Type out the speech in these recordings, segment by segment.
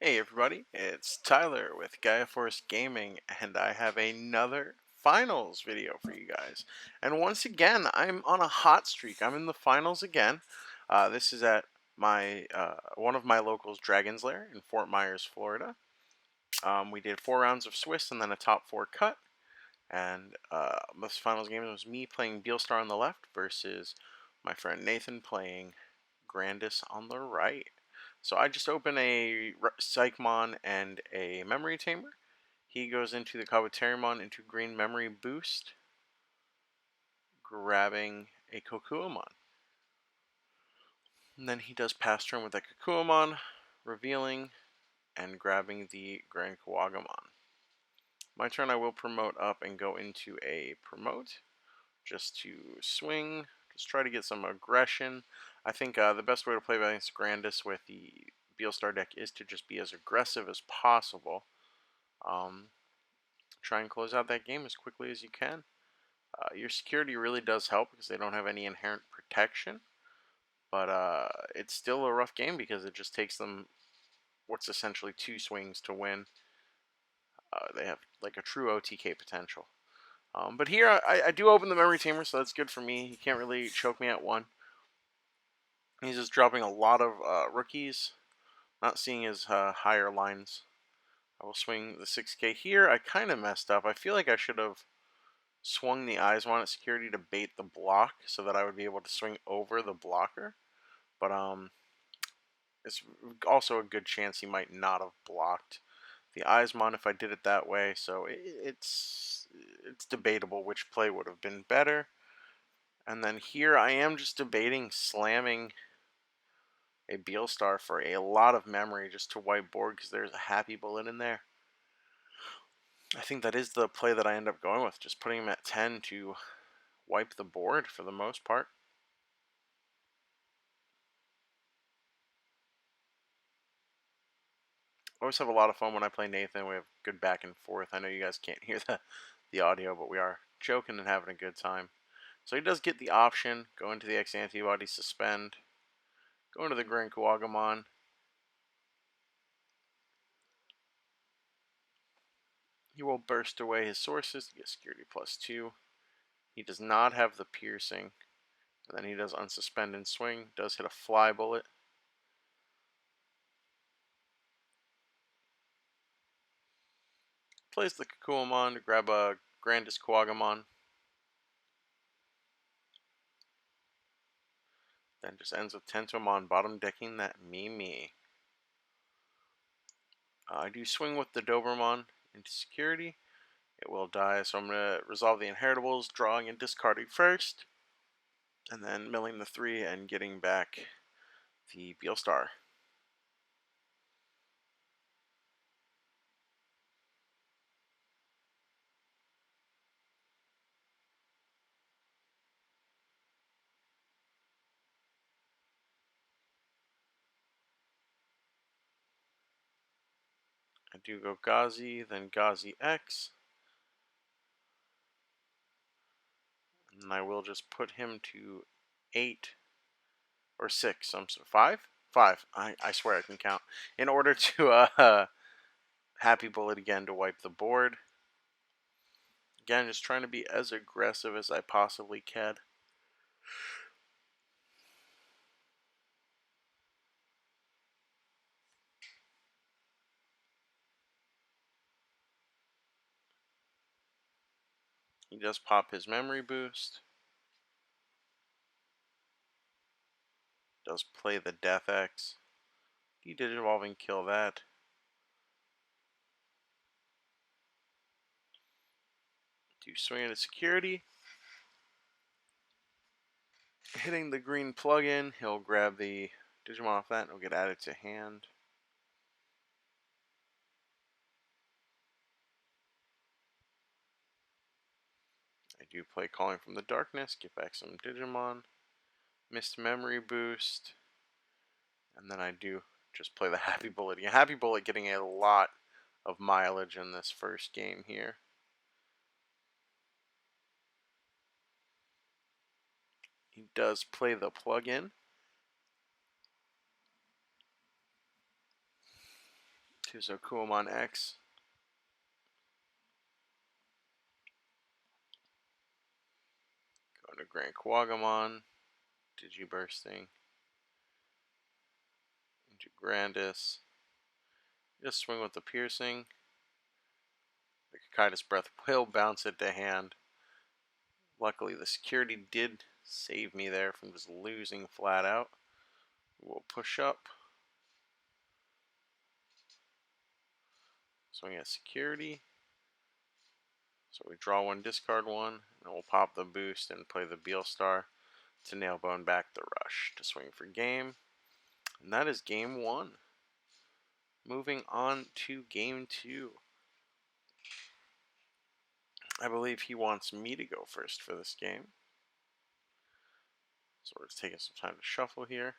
Hey everybody, it's Tyler with Gaia Force Gaming, and I have another finals video for you guys. And once again, I'm on a hot streak. I'm in the finals again. This is at my one of my locals, Dragon's Lair in Fort Myers, Florida. We did 4 rounds of Swiss and then a top 4 cut. And this finals game was me playing Beelstar on the left versus my friend Nathan playing Grandis on the right. So I just open a Psychmon and a Memory Tamer. He goes into the Kabuterimon into Green Memory Boost, grabbing a Kokuamon. And then he does pass turn with that Kokuamon, revealing and grabbing the Grand Kawagamon. My turn, I will promote up and go into a promote just to swing, just try to get some aggression. I think the best way to play against Grandis with the Beelstar deck is to just be as aggressive as possible. Try and close out that game as quickly as you can. Your security really does help because they don't have any inherent protection, but it's still a rough game because it just takes them what's essentially 2 swings to win. They have like a true OTK potential. But here I do open the Memory Tamer, so that's good for me. He can't really choke me at 1. He's just dropping a lot of rookies, not seeing his higher lines. I will swing the 6K here. I kind of messed up. I feel like I should have swung the Eyesmon at security to bait the block so that I would be able to swing over the blocker. But it's also a good chance he might not have blocked the Eyesmon if I did it that way. So it's debatable which play would have been better. And then here I am just debating slamming a Beelstar for a lot of memory just to wipe board because there's a happy bullet in there. I think that is the play that I end up going with, just putting him at 10 to wipe the board for the most part. I always have a lot of fun when I play Nathan. We have good back and forth. I know you guys can't hear the audio, but we are joking and having a good time. So he does get the option, go into the X antibody, suspend, go into the Grand Kawagamon. He will burst away his sources to get security +2. He does not have the piercing. And then he does unsuspend and swing, does hit a fly bullet. Plays the Kakuamon to grab a Grandis Kawagamon. Then just ends with Tentomon bottom decking that Mimi. I do swing with the Dobermon into security. It will die, so I'm going to resolve the inheritables, drawing and discarding first. And then milling the 3 and getting back the Beelstar. I do go Gazi, then Gazi X. And I will just put him to 8 or 6. I'm sorry, 5? 5. I swear I can count. In order to happy bullet again to wipe the board. Again, just trying to be as aggressive as I possibly can. He does pop his memory boost. Does play the Death X. He did evolving kill that. Do swing into security. Hitting the green plug-in, he'll grab the Digimon off that and it'll get added to hand. I do play Calling from the Darkness, get back some Digimon. Missed memory boost. And then I do just play the Happy Bullet again. Happy Bullet getting a lot of mileage in this first game here. He does play the plug-in. Here's Okuamon X. Going to Grand Quagamon. Digibursting. Into Grandis. Just swing with the piercing. The Kaitis Breath will bounce it to hand. Luckily, the security did save me there from just losing flat out. We'll push up. Swing at security. So we draw one, discard one, and we'll pop the boost and play the Beelstar to Nailbone back the rush to swing for game. And that is game 1. Moving on to game 2. I believe he wants me to go first for this game. So we're just taking some time to shuffle here.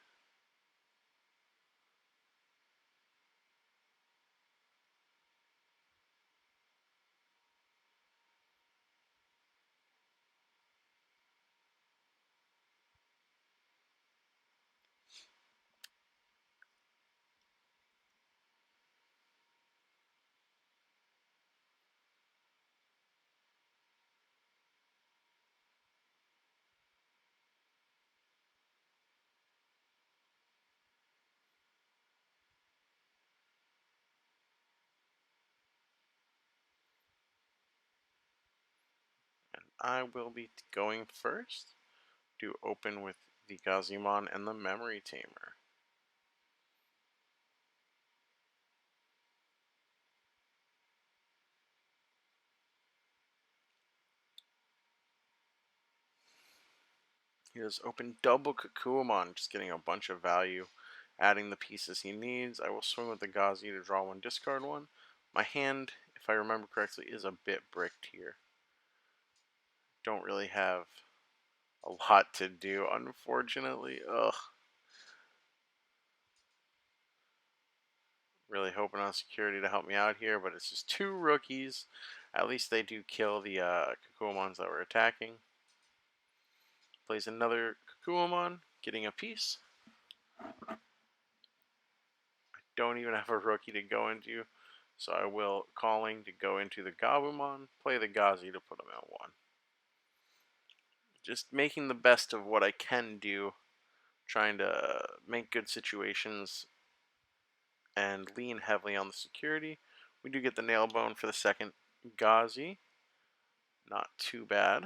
And I will be going first to open with the Gazimon and the Memory Tamer. He has opened double Kakuamon, just getting a bunch of value, adding the pieces he needs. I will swing with the Gazi to draw one, discard one. My hand, if I remember correctly, is a bit bricked here. Don't really have a lot to do, unfortunately. Ugh. Really hoping on security to help me out here, but it's just 2 rookies. At least they do kill the Kakuamons that were attacking. Plays another Kakuamon, getting a piece. Don't even have a rookie to go into, so I will calling to go into the Gabumon, play the Gazi to put him at 1. Just making the best of what I can do, trying to make good situations and lean heavily on the security. We do get the Nailbone for the second Gazi. Not too bad.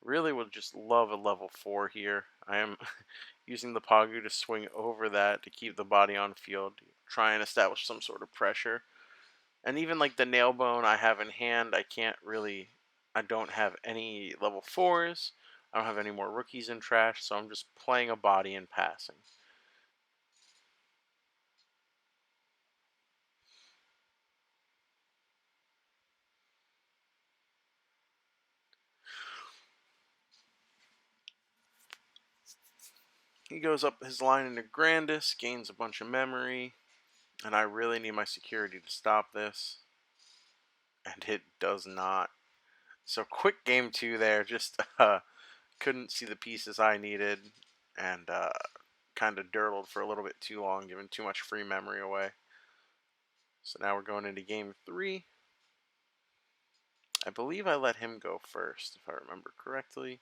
Really would just love a level 4 here. I am using the Pagu to swing over that to keep the body on field, try and establish some sort of pressure. And even like the Nailbone I have in hand, I don't have any level 4s. I don't have any more rookies in trash, so I'm just playing a body and passing. He goes up his line into Grandis, gains a bunch of memory, and I really need my security to stop this. And it does not. So quick game 2 there, just couldn't see the pieces I needed, and kind of dirtled for a little bit too long, giving too much free memory away. So now we're going into game 3. I believe I let him go first, if I remember correctly.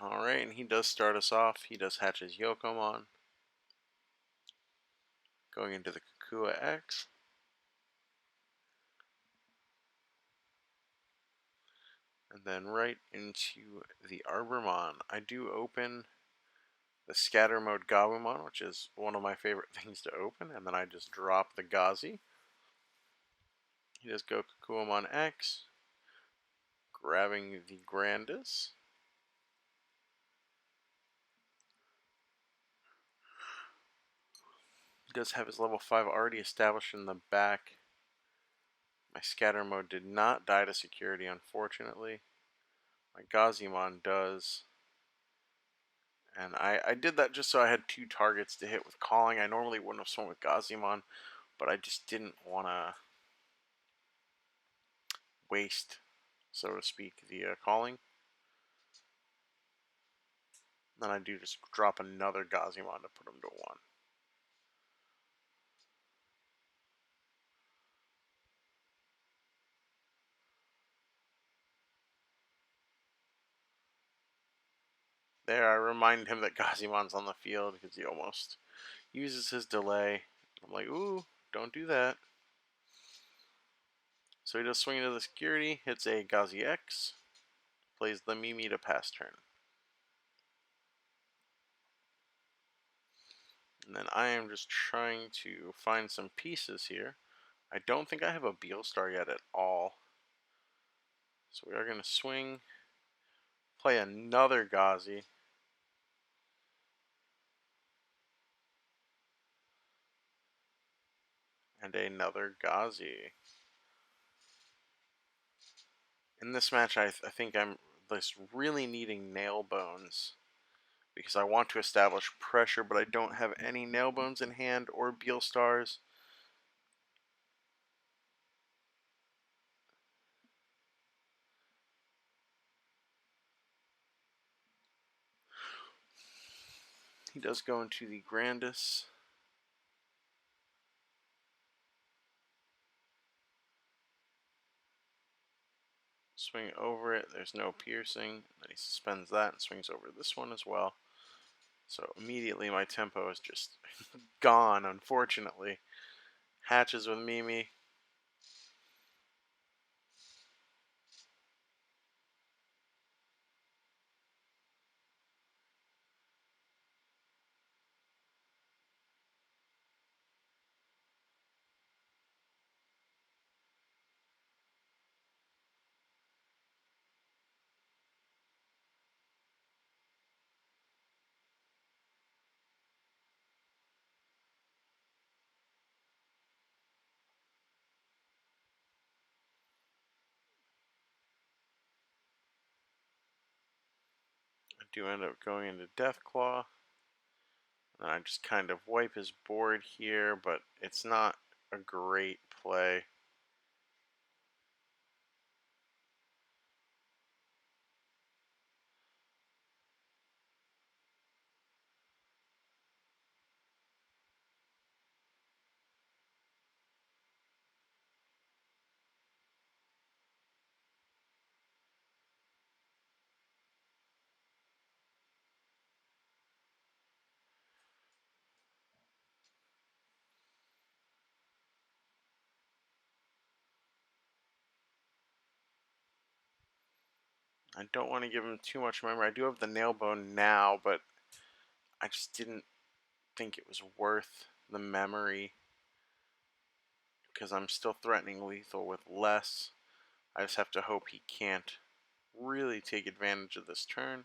Alright, and he does start us off. He does hatch his Yokomon. Going into the Kukua X. And then right into the Arbormon. I do open the Scatter Mode Gabumon, which is one of my favorite things to open. And then I just drop the Gazi. He does Gokukuamon X, grabbing the Grandis. He does have his level 5 already established in the back. My scatter mode did not die to security, unfortunately. My Gazimon does. And I did that just so I had 2 targets to hit with calling. I normally wouldn't have swung with Gazimon, but I just didn't want to waste, so to speak, the calling. Then I do just drop another Gazimon to put him to 1. There, I remind him that Gazimon's on the field because he almost uses his delay. I'm like, ooh, don't do that. So he does swing into the security, hits a Gazi X, plays the Mimi to pass turn. And then I am just trying to find some pieces here. I don't think I have a Beelstar yet at all. So we are going to swing, play another Gazi. And another Gazi. In this match, I think I'm just really needing nail bones because I want to establish pressure, but I don't have any nail bones in hand or Beelstars. He does go into the Grandis. Swing over it, there's no piercing. Then he suspends that and swings over this one as well. So immediately my tempo is just gone, unfortunately. Hatches with Mimi. I do end up going into Deathclaw. And I just kind of wipe his board here, but it's not a great play. I don't want to give him too much memory. I do have the nail bone now, but I just didn't think it was worth the memory because I'm still threatening lethal with less. I just have to hope he can't really take advantage of this turn.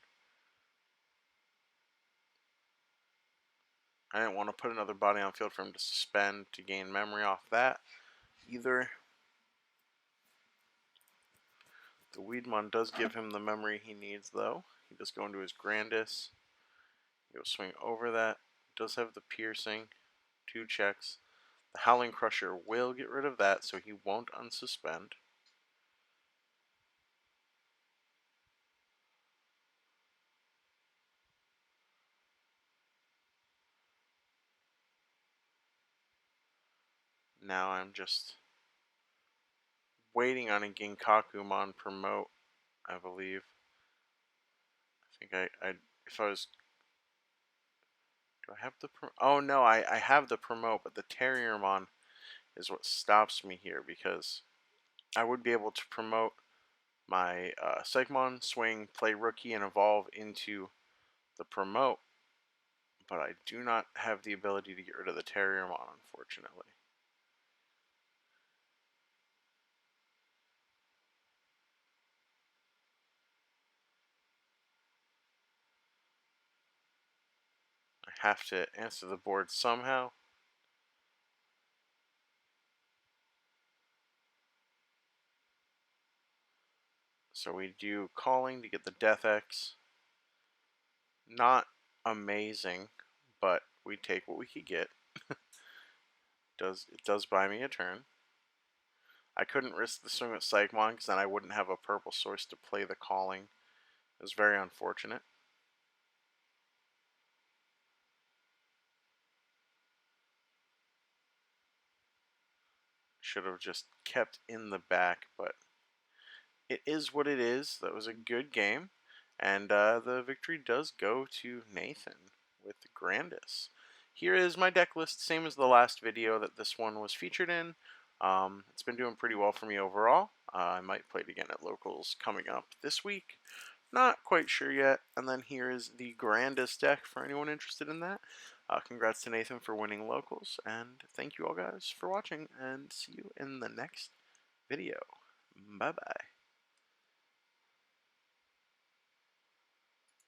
I didn't want to put another body on field for him to suspend to gain memory off that either. The Weedmon does give him the memory he needs, though. He does go into his Grandis. He'll swing over that. Does have the piercing. 2 checks. The Howling Crusher will get rid of that, so he won't unsuspend. Now I'm just waiting on a Ginkakumon promote, I believe. I think if I was... Do I have the oh no, I have the promote, but the Terriermon is what stops me here because I would be able to promote my Psychmon, swing, play rookie, and evolve into the promote, but I do not have the ability to get rid of the Terriermon, unfortunately. have to answer the board somehow. So we do calling to get the Death X. Not amazing, but we take what we could get. It does buy me a turn. I couldn't risk the swing with Psychmon because then I wouldn't have a purple source to play the calling. It was very unfortunate. Should have just kept in the back, but it is what it is. That was a good game. And the victory does go to Nathan with Grandis. Here is my deck list, same as the last video that this one was featured in. It's been doing pretty well for me overall. I might play it again at locals coming up this week. Not quite sure yet. And then here is the Grandis deck for anyone interested in that. Congrats to Nathan for winning locals. And thank you all guys for watching. And see you in the next video. Bye-bye.